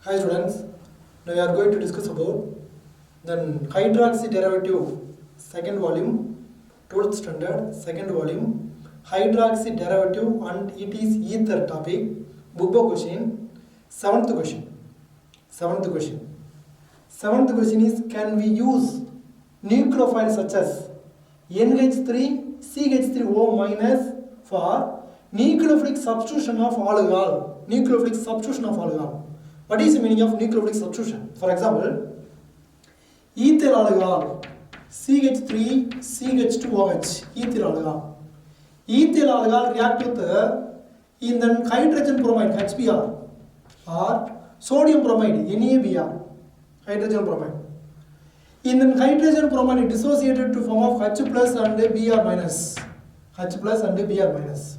Hi students, now we are going to discuss about then hydroxy derivative second volume, 12th standard, second volume, hydroxy derivative and it is ether topic, book question, seventh question. Seventh question is, can we use nucleophiles such as NH3, CH3O minus for nucleophilic substitution of alcohol? Nucleophilic substitution of alcohol. What is the meaning of nucleophilic substitution? For example, ethyl alcohol CH3 CH2OH ethyl alcohol. Ethyl alcohol react with in the hydrogen bromide HBr or sodium bromide NaBr hydrogen bromide. In the hydrogen bromide dissociated to form of H plus and Br minus. H plus and Br minus.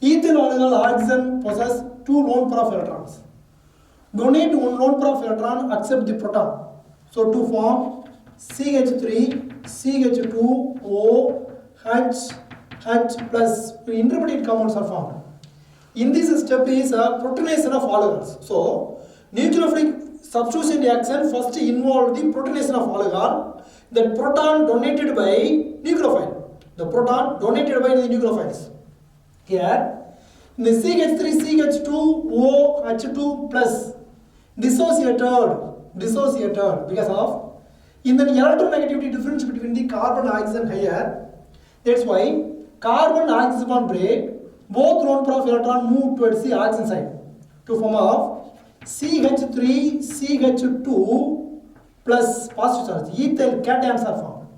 Ethyl alcohol oxygen possess two lone pair of electrons. Donate one lone pair of electron, accept the proton. So to form CH3, CH2, OH, H plus, intermediate compounds are formed. In this step is a protonation of alcohols. So nucleophilic substitution reaction first involve the protonation of alcohol. The proton donated by nucleophile. The proton donated by the nucleophiles. Here, in the CH3, CH2, OH2 plus dissociated because of in the electronegativity difference between the carbon and oxygen higher. That's why carbon and oxygen bond break, both lone pair of electron move towards the oxygen side to form of CH3, CH2 plus positive charge. Ethyl cations are formed.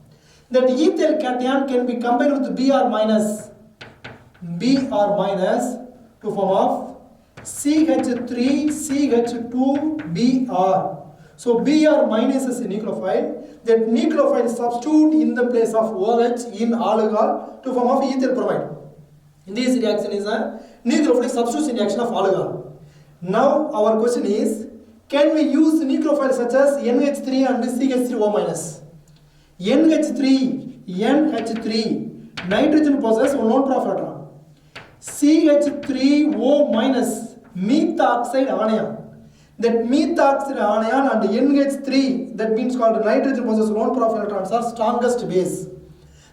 That ethyl cation can be combined with Br minus to form of CH3, CH2, Br. So Br minus is a nucleophile. That nucleophile substitute in the place of OH in alcohol to form of ethyl bromide. This reaction is a nucleophilic substitution reaction of alcohol. Now our question is, can we use nucleophiles such as NH3 and CH3O minus? NH3, nitrogen possesses one lone pair of electron. CH3O minus, methoxide anion. That methoxide anion and NH3, that means called nitrogen possesses lone pair of electrons, are strongest base.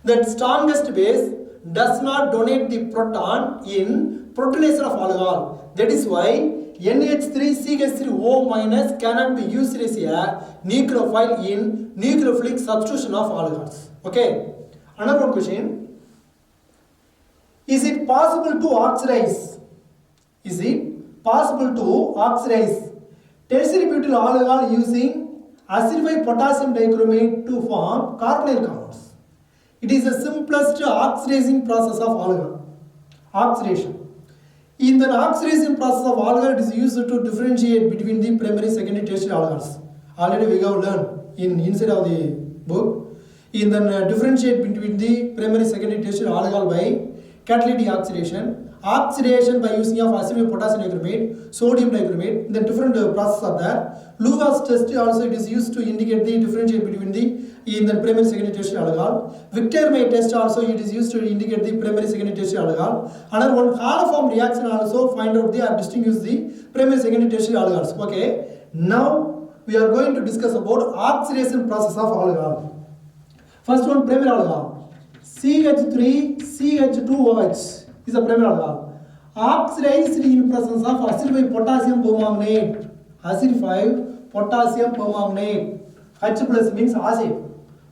That strongest base does not donate the proton in protonation of alcohol. That is why NH3 CH3O minus cannot be used as a nucleophile in nucleophilic substitution of alcohols. Okay. Another one question. Is it possible to oxidize? Is it possible to oxidize tertiary butyl alcohol using acidified potassium dichromate to form carbonyl compounds? It is the simplest oxidizing process of alcohol. Oxidation. In the oxidation process of alcohol, it is used to differentiate between the primary, secondary, tertiary alcohols. Already we have learned inside of the book. In the differentiate between the primary, secondary, tertiary alcohol by catalytic oxidation. Oxidation by using of acidic potassium dichromate, sodium dichromate, then different processes are there. Lewis test also it is used to indicate the differentiate between the primary, secondary, tertiary alcohol. Victor-May test also it is used to indicate the primary, secondary, tertiary alcohol. Another one, haloform reaction also find out the or distinguish the primary, secondary, tertiary alcohols. Okay. Now we are going to discuss about oxidation process of alcohol. First one, primary alcohol. CH3, CH2OH is a primary alcohol. Oxidized in presence of acidified potassium permanganate. Acidified potassium permanganate. H plus means acid.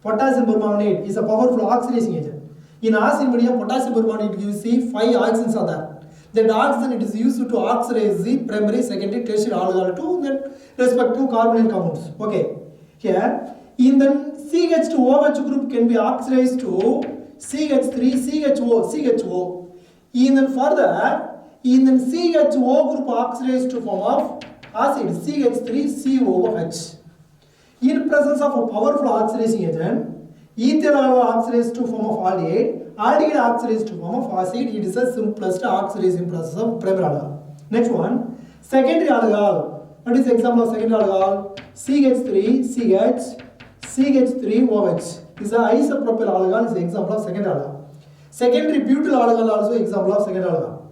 Potassium permanganate is a powerful oxidizing agent. In acid medium, potassium permanganate you see 5 oxygens are there. That oxygen it is used to oxidize the primary, secondary, tertiary alcohol to that respective carbonyl compounds. Okay. Here, in the CH2OH group can be oxidized to CH3, CHO. Even further, in the CHO group oxidized to form of acid CH3COOH. In presence of a powerful oxidizing agent, ethyl oxidized to form of aldehyde, aldehyde oxidized to form of acid. It is the simplest oxidizing process of primary alcohol. Next one, secondary alcohol. What is the example of secondary alcohol? CH3, CH3OH is an isopropyl alcohol. Is the example of secondary alcohol. Secondary butyl alcohol also example of secondary alcohol.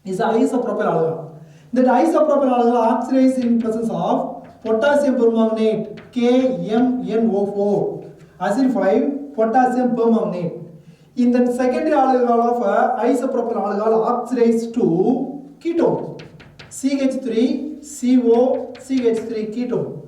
Is an isopropyl alcohol. That isopropyl alcohol oxidizes in presence of potassium permanganate KMnO4 acidified potassium permanganate. In the secondary alcohol of isopropyl alcohol oxidizes to ketone CH3CO CH3 ketone.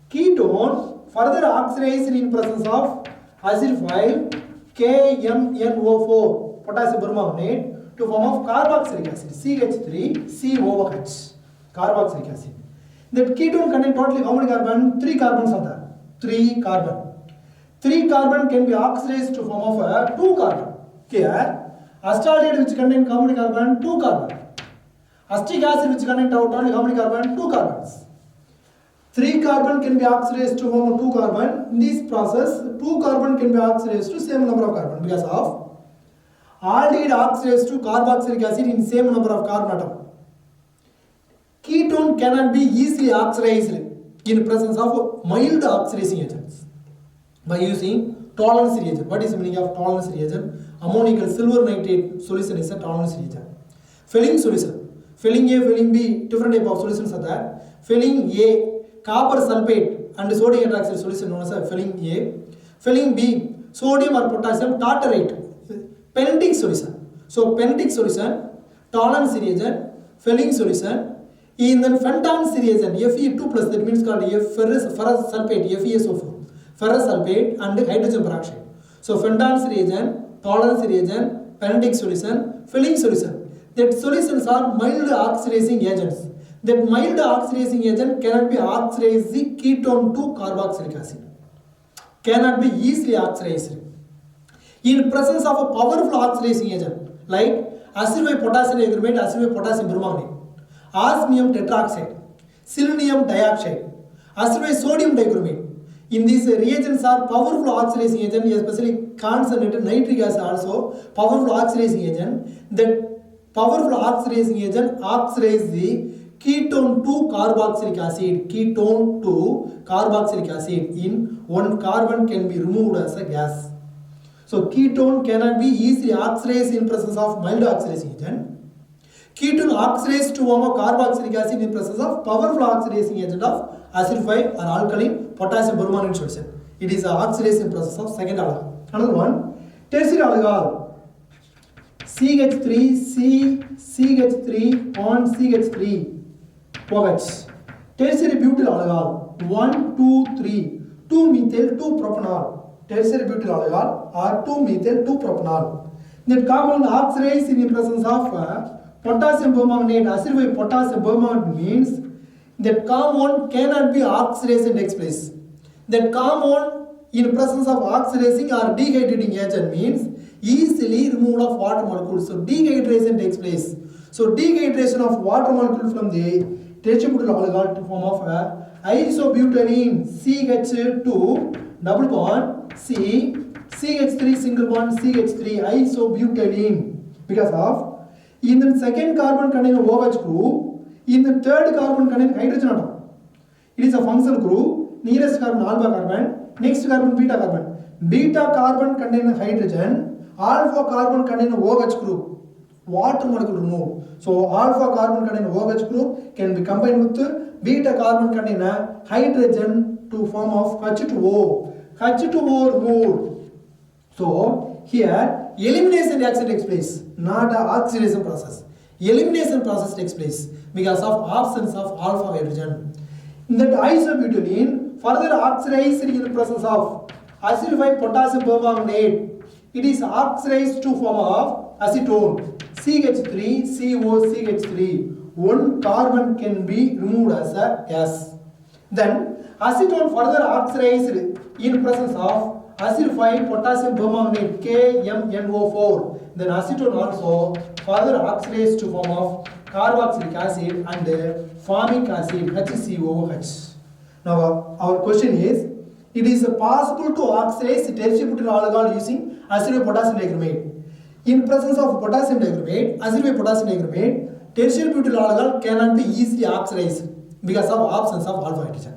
Ketone further oxidized in presence of acidified KMnO4 potassium permanganate to form of carboxylic acid CH3COOH carboxylic acid. That ketone contains totally how many carbon? 3 carbons are there. 3 carbon. 3 carbon can be oxidized to form of 2 carbon. Here acetaldehyde which contains how many carbon? 2 carbon. Acetic acid which contains totally how many carbon? 2 carbons. 3 carbon can be oxidized to form 2 carbon. In this process 2 carbon can be oxidized to same number of carbon because of aldehyde oxidized to carboxylic acid in same number of carbon atom. Ketone cannot be easily oxidized in presence of mild oxidizing agents by using tolerance reagent. What is the meaning of tolerance reagent? Ammonical silver nitrate solution is a tolerance reagent. Filling solution. Filling A, filling B, different type of solutions are there. Filling A, copper sulfate and sodium hydroxide solution known as a filling A. Filling B, sodium or potassium tartarate. Pentic solution. So pentic solution, tolerance reagent, filling solution. In the Fenton's reagent, Fe2+, that means called ferrous sulfate, FeSO4, ferrous sulfate and hydrogen peroxide. So Fenton's reagent, tolerance reagent, pentic solution, filling solution. That solutions are mild oxidizing agents. That mild oxidizing agent cannot be oxidized the ketone to carboxylic acid. Cannot be easily oxidized. In presence of a powerful oxidizing agent like acidified potassium dichromate, acidified potassium permanganate, osmium tetroxide, selenium dioxide, acidified sodium dichromate. In these reagents are powerful oxidizing agent, especially concentrated nitric acid also powerful oxidizing agent. That powerful oxidizing agent oxidizes the ketone to carboxylic acid. Ketone to carboxylic acid in one carbon can be removed as a gas. So ketone cannot be easily oxidized in presence of mild oxidizing agent. Ketone oxidized to form a carboxylic acid in presence of powerful oxidizing agent of acidified or alkaline potassium permanganate solution. It is oxidized in process of second alcohol. Another one, tertiary alcohol. CH3, CH3 on CH3 OH. Tertiary butyl alcohol. 1, 2, 3. 2-methyl 2-propanol. Tertiary butyl alcohol or 2-methyl 2-propanol. That compound oxidized in the presence of potassium permanganate. Acidified potassium permanganate means that compound cannot be oxidized and takes place. That compound in presence of oxidizing or dehydrating agent means easily removal of water molecules. So dehydration takes place. So dehydration of water molecule from the tertiary butyl alcohol to form of isobutylene CH2 double bond C CH3 single bond CH3 isobutylene because of in the second carbon contain OH group, in the third carbon contain hydrogen atom. It is a functional group, nearest carbon alpha carbon, next carbon beta carbon. Beta carbon contain hydrogen, alpha carbon contain OH group. Water molecule removed. So alpha carbon contain OH group can be combined with beta carbon contain hydrogen to form of H2O. H2O removed. So here elimination reaction takes place, not an oxidation process. Elimination process takes place because of absence of alpha hydrogen. That isobutylene further oxidized in the presence of acidified potassium permanganate. It is oxidized to form of acetone CH3COCH3. One carbon can be removed as a gas. Then acetone further oxidized in presence of acidified potassium permanganate KMnO4. Then acetone also further oxidized to form of carboxylic acid and formic acid HCOH. Now our question is, it is possible to oxidize tertiary butyl alcohol using acidified potassium dichromate. In presence of potassium dichromate, acidified potassium dichromate, tertiary butyl alcohol cannot be easily oxidized because of absence of alpha hydrogen.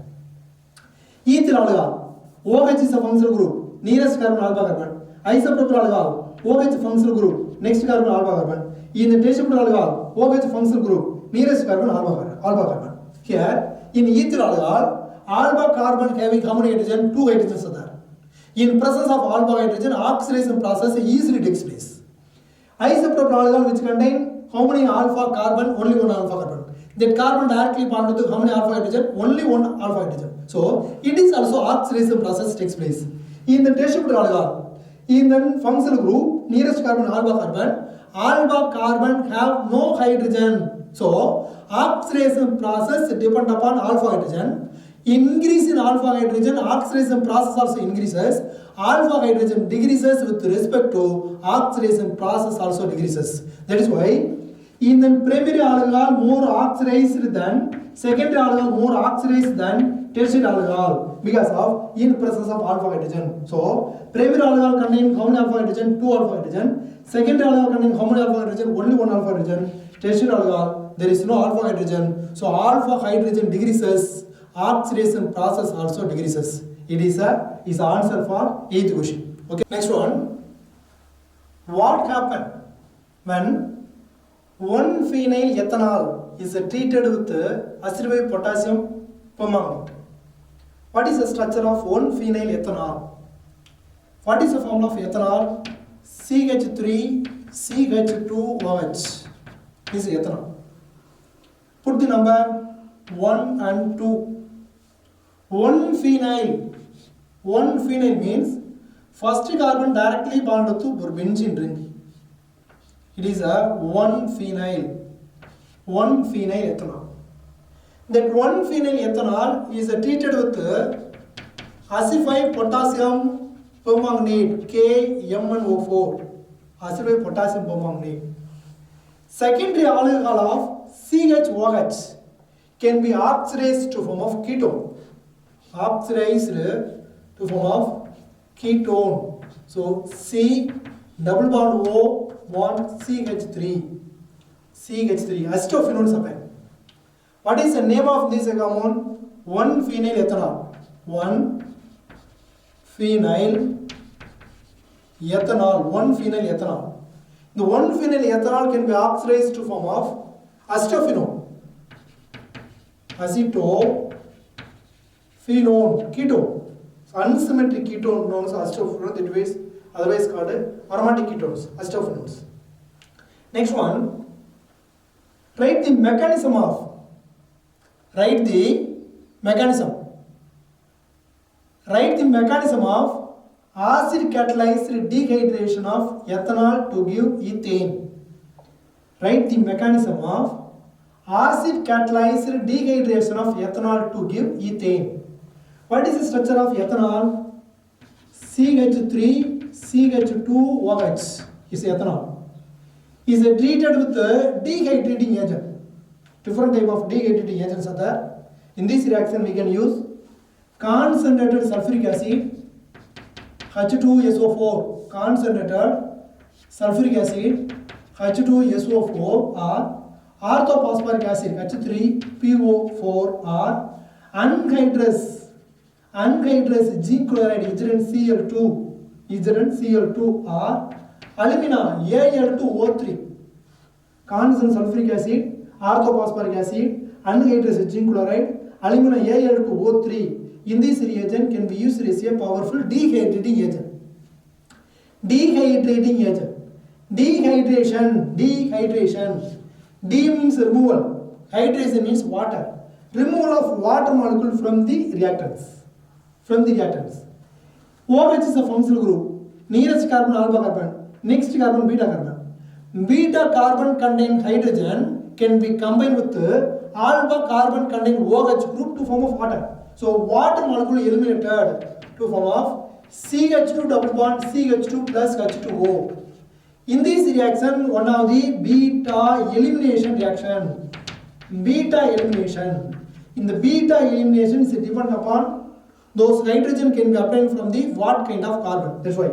Ethyl alcohol, OH is a functional group, nearest carbon alpha carbon. Isopropyl alcohol, OH functional group, next carbon alpha carbon. In the tertiary alcohol, OH functional group, nearest carbon alpha carbon. Here, in ethyl alcohol, alpha carbon having how many hydrogen? 2 hydrogens are there. In presence of alpha hydrogen, oxidation process easily takes place. Isopropyl alcohol which contain how many alpha carbon? Only one alpha carbon. That carbon directly bonded to how many alpha hydrogen? Only one alpha hydrogen. So it is also oxidation process takes place. In the tertiary alcohol, in the functional group, nearest carbon alpha carbon have no hydrogen. So oxidation process depend upon alpha hydrogen. Increase in alpha hydrogen, oxidation process also increases. Alpha hydrogen decreases with respect to oxidation process also decreases. That is why in the primary alcohol more oxidized than secondary alcohol more oxidized than tertiary alcohol because of in presence of alpha hydrogen. So primary alcohol contain how many alpha hydrogen? 2 alpha hydrogen. Secondary alcohol contain how many alpha hydrogen? Only 1 alpha hydrogen. Tertiary alcohol there is no alpha hydrogen. So alpha hydrogen decreases. Oxidation process also decreases. It is a answer for 8th question. Okay. Next one. What happened when 1-phenyl ethanol is treated with acidified potassium permanganate? What is the structure of 1-phenyl ethanol? What is the formula of ethanol? CH3CH2OH is ethanol. Put the number 1 and 2. 1-phenyl means first carbon directly bonded to benzene ring. It is a 1-phenyl ethanol. That 1-phenyl ethanol is treated with acidified potassium permanganate KMnO4, acidified potassium permanganate. Secondary alcohol of CHOH can be oxidized to form of ketone. Oxidized to form of ketone. So C double bond O bond CH3. Acetophenone supply. What is the name of this compound? 1-phenyl ethanol. 1-phenyl ethanol. The 1-phenyl ethanol can be oxidized to form of acetophenone. Acetophenone, ketone. So unsymmetric ketone known as acetophenone, that is otherwise called aromatic ketones, acetophenones. Next one, write the mechanism of acid catalyzed dehydration of ethanol to give ethane. Write the mechanism of acid catalyzed dehydration of ethanol to give ethane. What is the structure of ethanol? CH3CH2OH is ethanol. Is treated with a dehydrating agent. Different type of dehydrating agents are there. In this reaction we can use concentrated sulfuric acid H2SO4, concentrated sulfuric acid H2SO4 or orthophosphoric acid H3PO4 or anhydrous zinc chloride ZnCl2 or alumina Al2O3. Concentrated sulfuric acid, orthophosphoric acid, anhydrous zinc chloride, alumina Al2O3. In this reagent can be used as a powerful dehydrating agent. Dehydration. D means removal. Hydration means water. Removal of water molecule from the reactants. OH is a functional group. Nearest carbon alpha carbon. Next carbon beta carbon. Beta carbon contain hydrogen can be combined with alpha carbon contain OH group to form of water. So water molecule eliminated to form of CH2 double bond CH2 plus H2O. In this reaction, one of the beta elimination reaction. In the beta elimination is depend upon those hydrogen can be obtained from the what kind of carbon. That's why.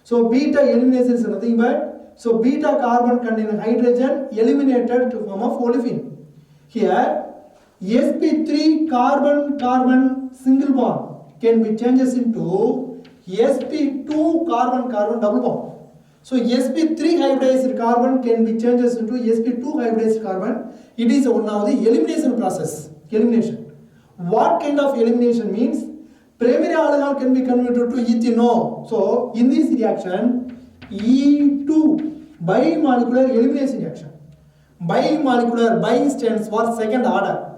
So beta elimination is nothing but beta carbon containing hydrogen eliminated to form of olefin. Here sp3 carbon single bond can be changes into sp2 carbon double bond. So sp3 hybridized carbon can be changed into sp2 hybridized carbon. It is one of the elimination process. Elimination. What kind of elimination means? Primary alcohol can be converted to ethanol. So in this reaction, E2 bimolecular elimination reaction. Bimolecular, bi stands for second order.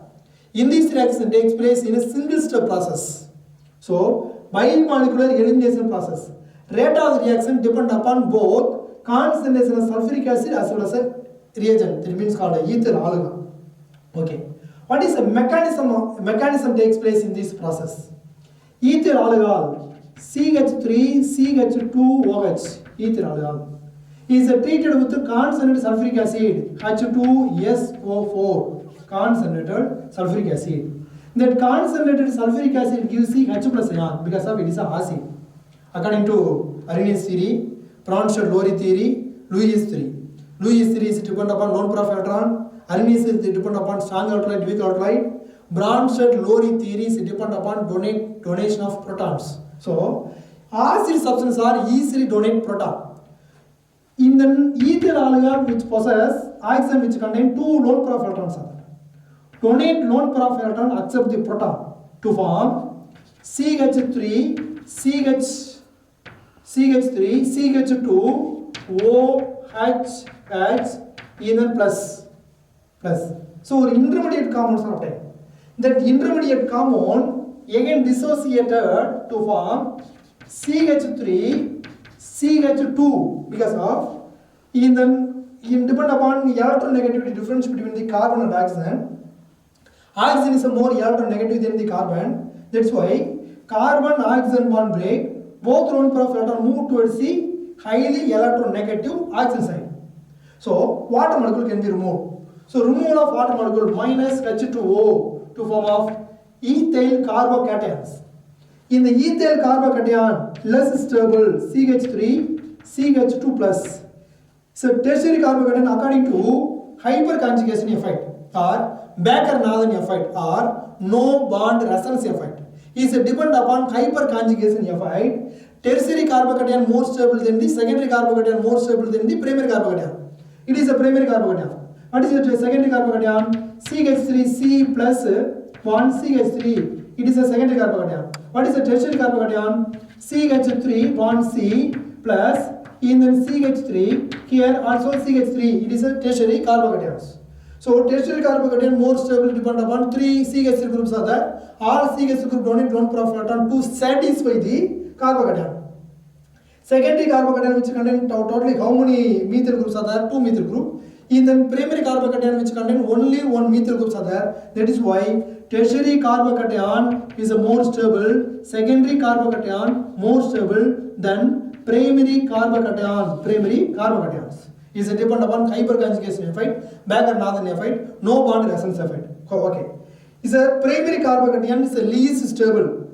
In this reaction takes place in a single step process. So bimolecular elimination process. Rate of the reaction depend upon both concentration of sulfuric acid as well as a reagent. That means called ether alcohol. Okay. What is the mechanism takes place in this process? Ether alcohol CH3 CH2OH ether alcohol is treated with concentrated sulfuric acid H2SO4 concentrated sulfuric acid. That concentrated sulfuric acid gives H plus ion because of it is a acid. According to Arrhenius theory, Bronsted-Lowry theory, Lewis theory. Lewis theory is dependent upon lone pair of electron. Arrhenius is dependent upon strong electrolyte, weak electrolyte. Bronsted-Lowry theory is dependent upon donation of protons. So, acid substances are easily donate proton. In the ether alcohol which possess oxygen which contain two lone pair of electrons are there. Donate lone pair of electron accept the proton to form CH3 CH2 OH even plus. So intermediate compounds are obtained. That intermediate compound again dissociated to form CH3 CH2 because of depend upon electronegativity difference between the carbon and oxygen. Oxygen is more electronegative than the carbon. That's why carbon oxygen bond break. Both lone pair of electron move towards the highly electronegative oxygen side. So water molecule can be removed. So removal of water molecule minus H2O to form of ethyl carbocations. In the ethyl carbocation, less stable CH3, CH2 plus. So tertiary carbocation according to hyperconjugation effect or Baker-Nathan effect or no bond resonance effect is depend upon hyperconjugation effect. Tertiary carbocation more stable than the secondary carbocation more stable than the primary carbocation. It is a primary carbocation. What is the secondary carbocation? CH3C plus 1 CH3. It is a secondary carbocation. What is the tertiary carbocation? CH3 1C plus then CH3. Here also CH3. It is a tertiary carbocation. So tertiary carbocation more stable depend upon 3 CH3 groups are there. All CH3 group donate lone pair of electron to satisfy the carbocation. Secondary carbocation which contain totally how many methyl groups are there? 2 methyl group. In the primary carbocation which contain only 1 methyl groups are there. That is why tertiary carbocation is a more stable. Secondary carbocation more stable than primary carbocation. Primary carbocations is a depend upon hyperconjugation effect, Baker-Nathan effect, no bond resonance effect. Okay. Is a primary carbocation is the least stable.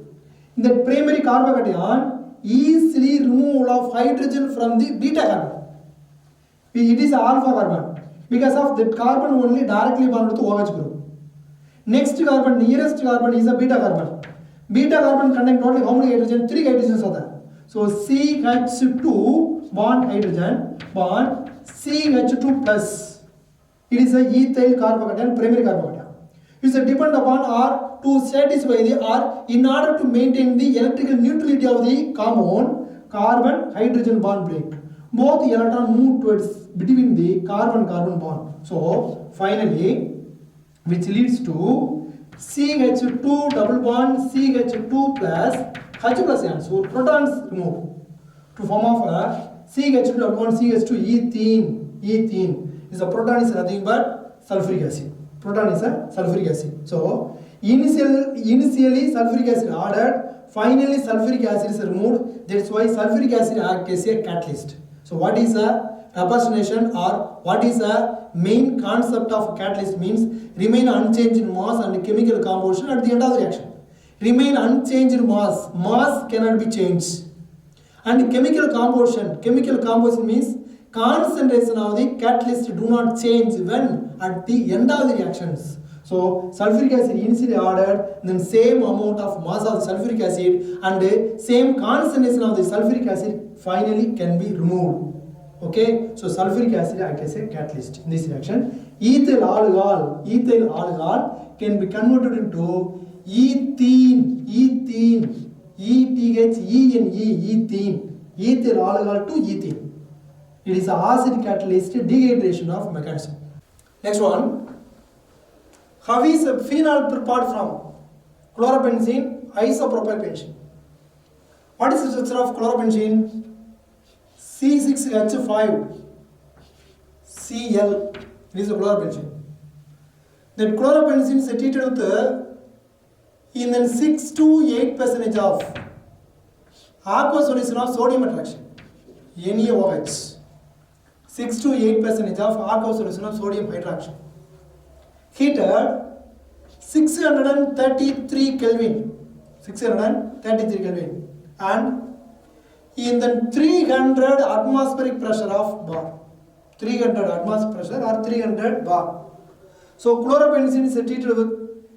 In the primary carbocation, easily removal of hydrogen from the beta carbon. It is alpha carbon. Because of that carbon only directly bond with OH group. Next carbon, nearest carbon is a beta carbon. Beta carbon contain totally how many hydrogen? 3 hydrogens are there. So CH2 bond hydrogen bond CH2 plus. It is a ethyl carbocation, primary carbocation. It is depend upon or to satisfy the or in order to maintain the electrical neutrality of the compound, carbon hydrogen bond break. Both electrons move towards between the carbon-carbon bond. So finally, which leads to CH2 double bond CH2 plus H plus ion. So protons remove to form of a CH2 double bond CH2 ethene. Is a proton is nothing but sulfuric acid. Proton is a sulfuric acid. So initially sulfuric acid added, finally sulfuric acid is removed. That's why sulfuric acid acts as a catalyst. So what is a representation or what is a main concept of catalyst means remain unchanged in mass and chemical composition at the end of the reaction. Remain unchanged in mass cannot be changed. And chemical composition means concentration of the catalyst do not change when at the end of the reactions. So sulfuric acid initially added, then same amount of mass of sulfuric acid and same concentration of the sulfuric acid finally can be removed. Okay, so sulfuric acid acts as a catalyst in this reaction. Ethyl alcohol can be converted into ethene, ethene, ethyl alcohol to ethene. It is an acid catalyst dehydration of mechanism. Next one, how is a phenol prepared from? Chlorobenzene, isopropyl benzene. What is the structure of chlorobenzene? C6H5 Cl. It is a chlorobenzene. That chlorobenzene is treated with in then 6 to 8% of aqueous solution of sodium hydroxide, NaOH. 6 to 8% of aqueous solution of sodium hydroxide. Heated 633 Kelvin, and in the 300 atmospheric pressure of bar, 300 atmospheric pressure or 300 bar. So chlorobenzene is treated with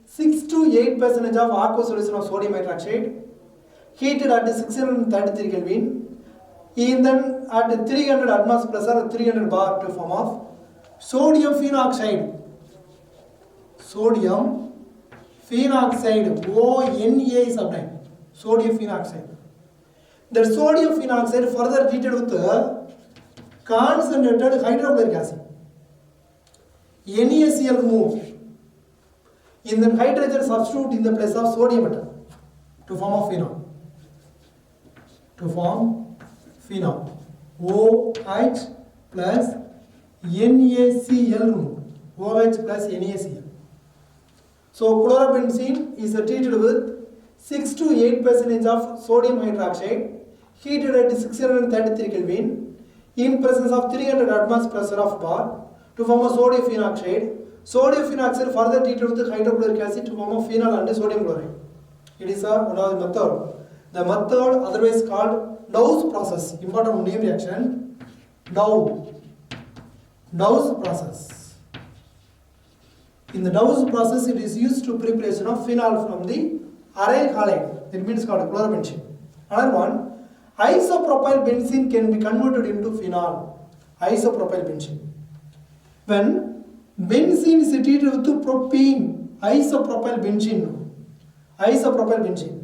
6 to 8% of aqueous solution of sodium hydroxide, heated at 633 Kelvin, in then at 300 atmospheric pressure or 300 bar to form of sodium phenoxide. Sodium phenoxide, ONA is obtained. Sodium phenoxide. The sodium phenoxide further treated with concentrated hydrochloric acid. NaCl removed. In the hydrogen substitute in the place of sodium atom to form a phenol. To form phenol. OH plus NaCl removed. OH plus NaCl. So chlorobenzene is treated with 6 to 8% of sodium hydroxide, heated at 633 Kelvin, in presence of 300 atmospheric pressure of bar to form a sodium phenoxide. Sodium phenoxide further treated with hydrochloric acid to form a phenol and sodium chloride. It is one of the method. The method otherwise called Dow's process. Important name reaction. Dow's process. In the Dow's process, it is used to preparation of phenol from the aryl halide. That means called chlorobenzene. Another one, isopropyl benzene can be converted into phenol. Isopropyl benzene. When benzene is treated with propene, isopropyl benzene. Isopropyl benzene.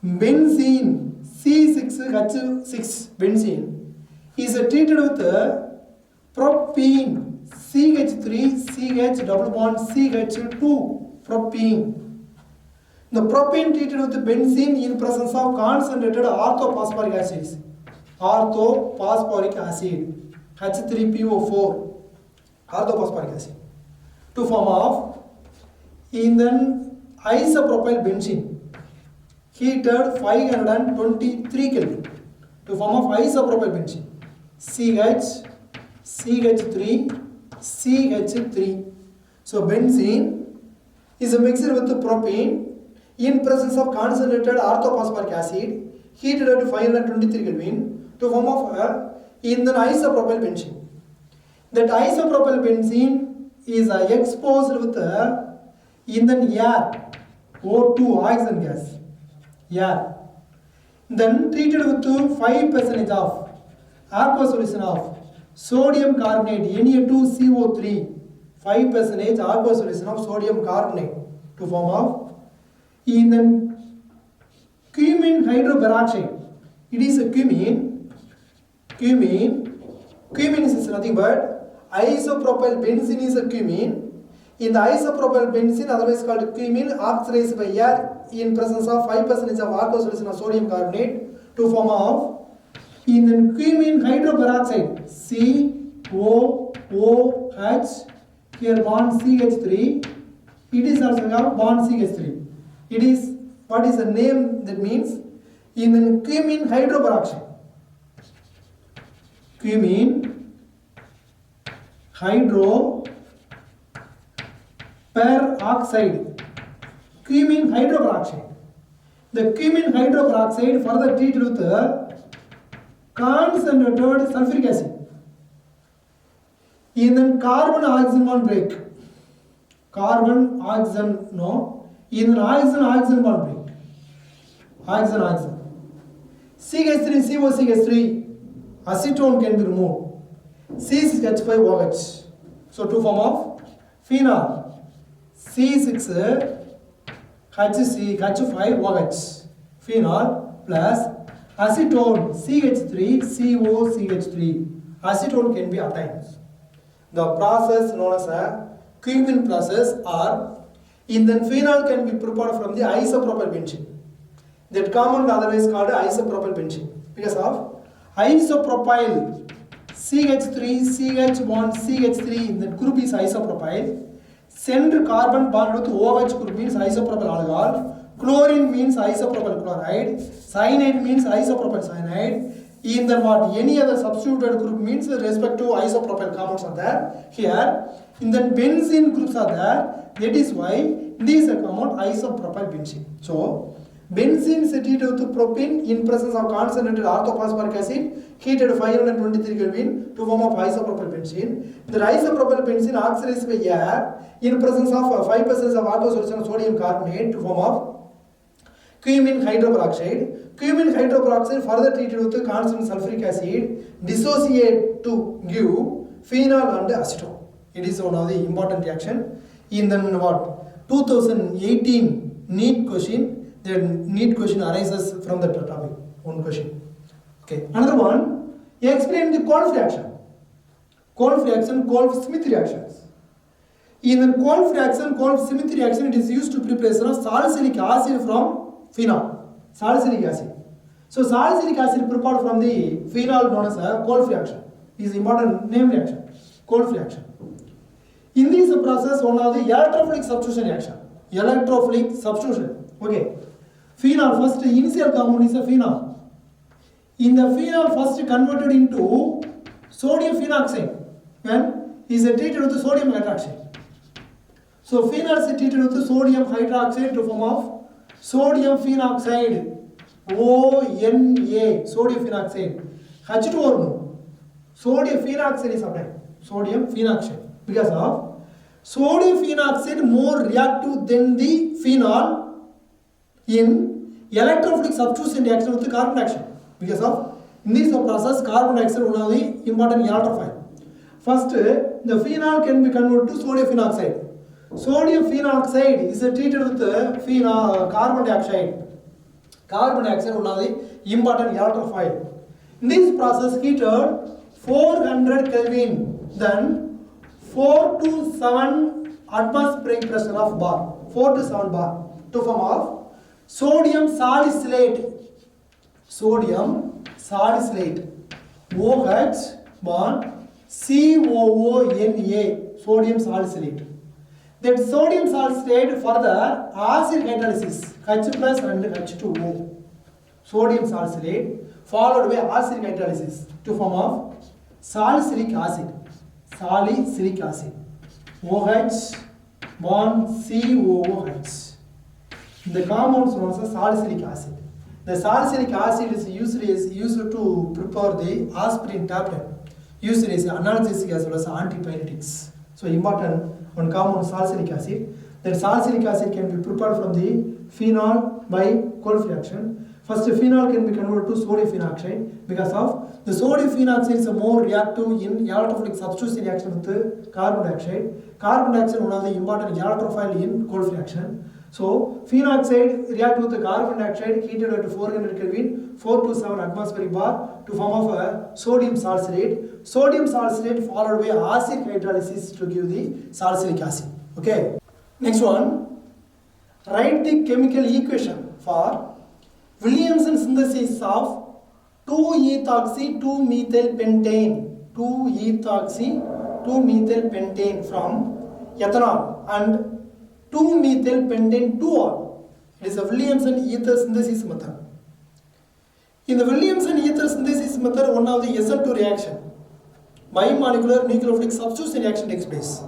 Benzene, C6H6 benzene is treated with propene, CH3, CH double bond, CH2, propene. The propane treated with benzene in presence of concentrated orthophosphoric acids. Orthophosphoric acid, H3PO4, orthophosphoric acid, to form of in then isopropyl benzene, heated 523 Kelvin, to form of isopropyl benzene, CH, CH3, CH3. So benzene is a mixture with the propane in presence of concentrated orthophosphoric acid, heated at 523 Kelvin to form of in the isopropyl benzene. That isopropyl benzene is exposed with in the air, O2, oxygen gas, air. Then treated with 5% of aqueous solution of sodium carbonate, Na2CO3, 5% aqueous solution of sodium carbonate to form of in the cumin hydroperoxide. It is a cumin. Cumin is nothing but isopropyl benzene is a cumin. In the isopropyl benzene, otherwise called cumin, oxidized by air in presence of 5% of aqueous solution of sodium carbonate to form of in the cumin hydroperoxide, COOH, here bond CH3. It is also called bond CH3. It is, what is the name that means? In the cumin hydroperoxide. Cumin hydroperoxide. Cumin hydroperoxide. The cumin hydroperoxide further treated with concentrated sulfuric acid. In the carbon oxygen bond break. Carbon oxygen, no. In the oxygen bond break. Oxygen. CH3, CO, CH3. acetone can be removed. C6H5OH. So two form of phenol. C6H5OH. Phenol plus acetone CH3COCH3. Acetone can be obtained. The process known as a Cumin process, or in the phenol can be prepared from the isopropyl benzene. That commonly otherwise called isopropyl benzene. Because of isopropyl CH3CH1CH3, that group is isopropyl. Send carbon bond with OH group means isopropyl alcohol. Chlorine means isopropyl chloride. Cyanide means isopropyl cyanide. In the what any other substituted group means respective isopropyl compounds are there. Here in the benzene groups are there. That is why these are compound isopropyl benzene. So benzene is treated with propene in presence of concentrated orthophosphoric acid heated 523 Kelvin to form of isopropyl benzene. The isopropyl benzene oxidized by air in presence of 5% of aqueous solution of sodium carbonate to form of cumin hydroperoxide. Cumin hydroperoxide further treated with constant sulfuric acid dissociate to give phenol and acetone. It is one of the important reaction. In the what 2018 NEET question, the NEET question arises from that topic. One question. Okay. Another one. Explain the Kolff reaction. Kolff reaction, Kolff-Smith reactions. In the Kolff reaction, Kolff-Smith reaction, it is used to preparation of salicylic acid from phenol. Salicylic acid. So salicylic acid prepared from the phenol known as a Kolff reaction. This is important name reaction. Kolff reaction. In this process, one of the electrophilic substitution reaction. Electrophilic substitution. Okay. Phenol, first initial compound is a phenol. In the phenol first converted into sodium phenoxide when is treated with sodium hydroxide. So phenol is treated with sodium hydroxide to form of sodium phenoxide. ONA, sodium phenoxide. H2O. Sodium phenoxide is obtained. Sodium phenoxide. Because of sodium phenoxide more reactive than the phenol in electrophilic substitution reaction with the carbon dioxide. Because of in this process, carbon dioxide one of the important electrophile. First, the phenol can be converted to sodium phenoxide. Sodium phenoxide is treated with carbon dioxide. Carbon dioxide one of the important electrophile. In this process, heated 400 Kelvin, then 4 to 7 atmospheric pressure of bar, 4 to 7 bar to form of sodium salicylate. Sodium salicylate. OH bond COONA, sodium salicylate. That sodium salicylate further acid hydrolysis H plus and H2O. Sodium salicylate followed by acid hydrolysis to form of salicylic acid. Salicylic acid. OH bond COOH. The compounds known as salicylic acid. The salicylic acid is used to prepare the aspirin tablet. Used as analgesic as well as antipyretics. So important one compound salicylic acid. That salicylic acid can be prepared from the phenol by Kolff reaction. First, phenol can be converted to sodium phenoxide because of the sodium phenoxide is more reactive in electrophilic substitution reaction with the carbon dioxide. Carbon dioxide one of the important electrophile in Kolff reaction. So phenoxide react with the carbon dioxide heated at 400 Kelvin, 4 to 7 atmospheric bar to form of a sodium salicylate. Sodium salicylate followed by acid hydrolysis to give the salicylic acid. Okay. Next one. Write the chemical equation for Williamson synthesis of 2-ethoxy-2-methylpentane. 2-ethoxy-2-methylpentane from ethanol and 2-methylpentane 2-ol. It is a Williamson ether synthesis method. In the Williamson ether synthesis method, one of the SN2 reaction, bimolecular nucleophilic substitution reaction takes place.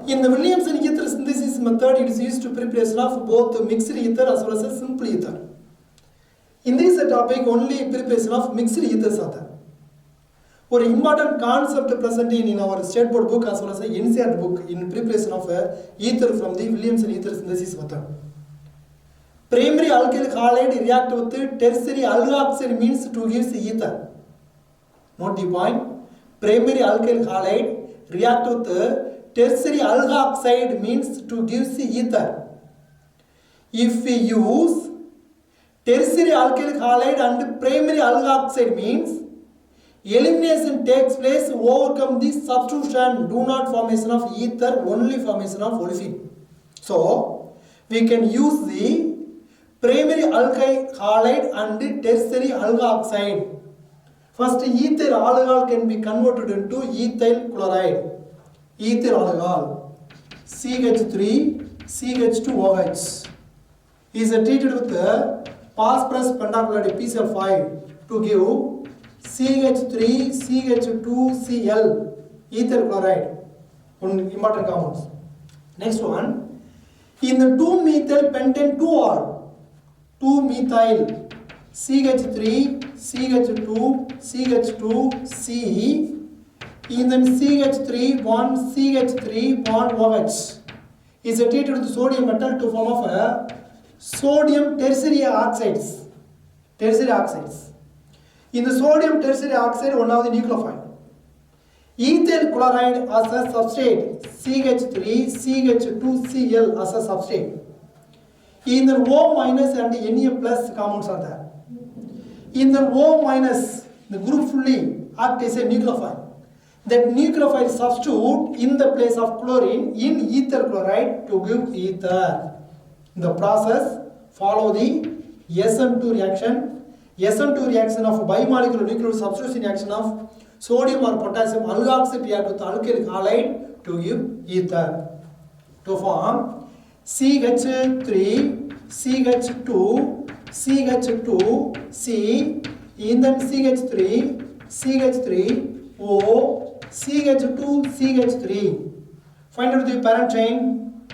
In the Williamson ether synthesis method, it is used to preparation of both mixed ether as well as simple ether. In this topic, only preparation of mixed ethers are there. One important concept present in our state board book as well as NCERT book in preparation of ether from the Williamson ether synthesis method. Primary alkyl halide react with tertiary alkoxide means to give ether. Note the point. Primary alkyl halide react with tertiary alkoxide means to give the ether. If we use tertiary alkyl halide and primary alkoxide means elimination takes place, overcome the substitution, do not formation of ether, only formation of olefin. So we can use the primary alkyl halide and tertiary alkoxide. First, ethyl alcohol can be converted into ethyl chloride. Ethyl alcohol CH3CH2OH is treated with phosphorus pentachloride PCl5 to give CH3CH2Cl ethyl chloride. One important compounds. Next one, in the 2-methyl pentane 2-ol, 2-methyl CH3 CH2 CH2C, and then CH3 bond CH3 bond OH is treated with sodium metal to form of sodium tertiary oxides. Tertiary oxides. In the sodium tertiary oxide, one of the nucleophile. Ethyl chloride as a substrate, CH3 CH2Cl as a substrate. In the O minus and Na plus compounds are there. In the O minus, the group fully act as a nucleophile. That nucleophile substitute in the place of chlorine in ethyl chloride to give ether. In the process, follow the SN2 reaction. SN2 reaction of bimolecular nuclear substitution reaction of sodium or potassium alkoxide react with alkyl halide to give ether. To form CH3, CH2, CH2C, and then CH3, CH3O, CH2, CH3. Find out the parent chain.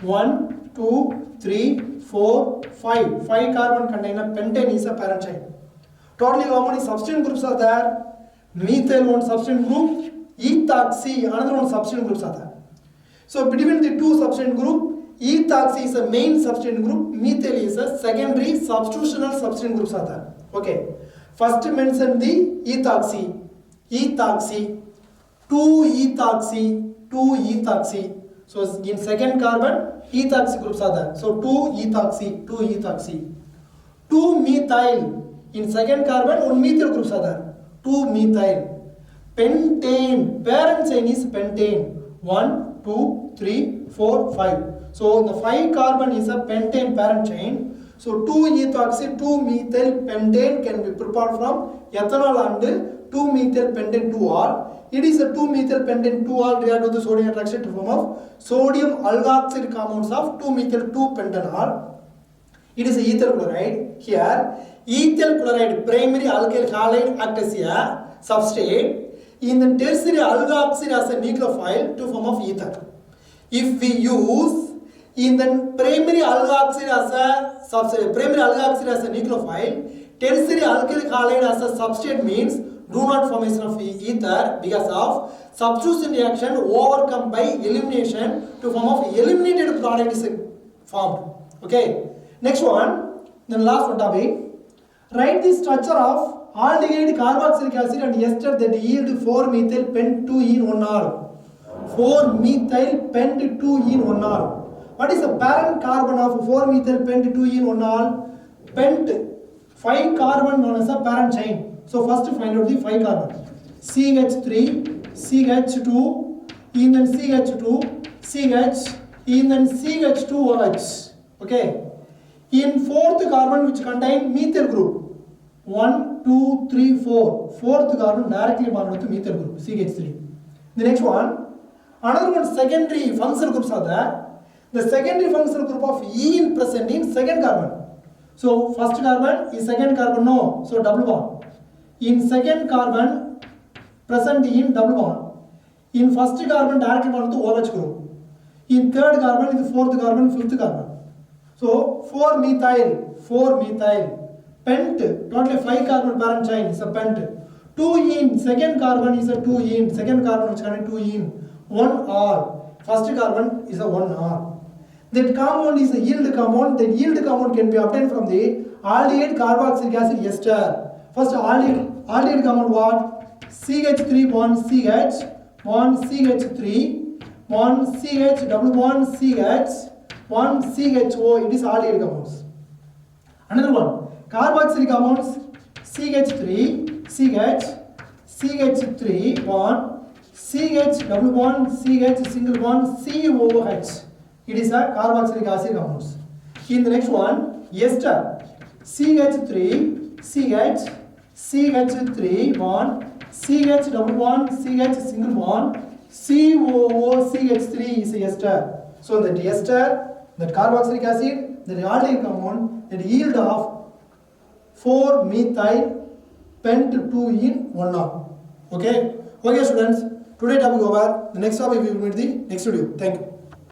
1, 2, 3, 4, 5. 5 carbon contain a pentane is a parent chain. Totally how many substituent groups are there? Methyl one substituent group, ethoxy another one substituent groups are there. So between the two substituent group, ethoxy is a main substituent group, methyl is a secondary substitutional substituent groups are there. Okay. First mention the ethoxy. Ethoxy. 2-ethoxy. 2-ethoxy. So in second carbon, ethoxy groups are there. So 2-ethoxy. 2-ethoxy. 2-methyl. In second carbon, one methyl groups are there. 2-methyl. Pentane. Parent chain is pentane. 1, 2, 3, 4, 5. So the 5 carbon is a pentane parent chain. So 2-ethoxy, 2-methyl pentane can be prepared from ethanol and 2-methyl pentane 2-ol. It is a 2-methyl pentane 2-ol react with the sodium hydroxide to form of sodium alkoxide compounds of 2-methyl 2-pentanol. It is ethyl chloride. Here, ethyl chloride primary alkyl halide act as a substrate. In the tertiary alkoxide as a nucleophile to form of ether. If we use in the primary alkoxide as a substrate, primary alkoxide as a nucleophile, tertiary alkyl halide as a substrate means do not formation of ether because of substitution reaction overcome by elimination to form of eliminated product is formed. Okay. Next one, then last one topic. Write the structure of aldehyde carboxylic acid and ester that yield 4-methyl pent-2-ene 1-ol. 4-methyl pent-2-ene 1-ol. What is the parent carbon of 4-methyl pent-2-ene 1-ol? Pent, 5 carbon known as a parent chain. So first find out the 5 carbon. CH3, CH2, and then CH2, CH, and then CH2OH. Okay. In 4th carbon which contain methyl group. 1, 2, 3, 4. 4th carbon directly bonded with methyl group, CH3. The next one, another one secondary functional groups are there. The secondary functional group of ene present in second carbon. So first carbon is second carbon, no, so double bond. In second carbon present in double bond. In first carbon directly bonded to OH group. In third carbon is fourth carbon, fifth carbon. So 4-methyl. Pent, totally 5 carbon parent chain is a pent. 2-ene, second carbon is a 2-ene, second carbon which contains 2-ene. 1-ol, first carbon is a 1-ol. That compound is a yield compound. That yield compound can be obtained from the aldehyde carboxylic acid ester. First aldehyde compound what? CH3 bond CH, bond CH3, bond CH, double bond CH, bond CHO. It is aldehyde compounds. Another one, carboxylic compounds CH3, CH, CH3 bond CH, double bond CH, single bond COH. It is a carboxylic acid compounds. In the next one, ester CH3, CH, CH3 bond CH, double bond CH, single bond COOCH3 is ester. So that ester, that carboxylic acid, the aldehyde compound, that yield of 4-methyl pent 2 in 1-op. Okay. Okay students, today topic over. The next topic we will meet the next video. Thank you.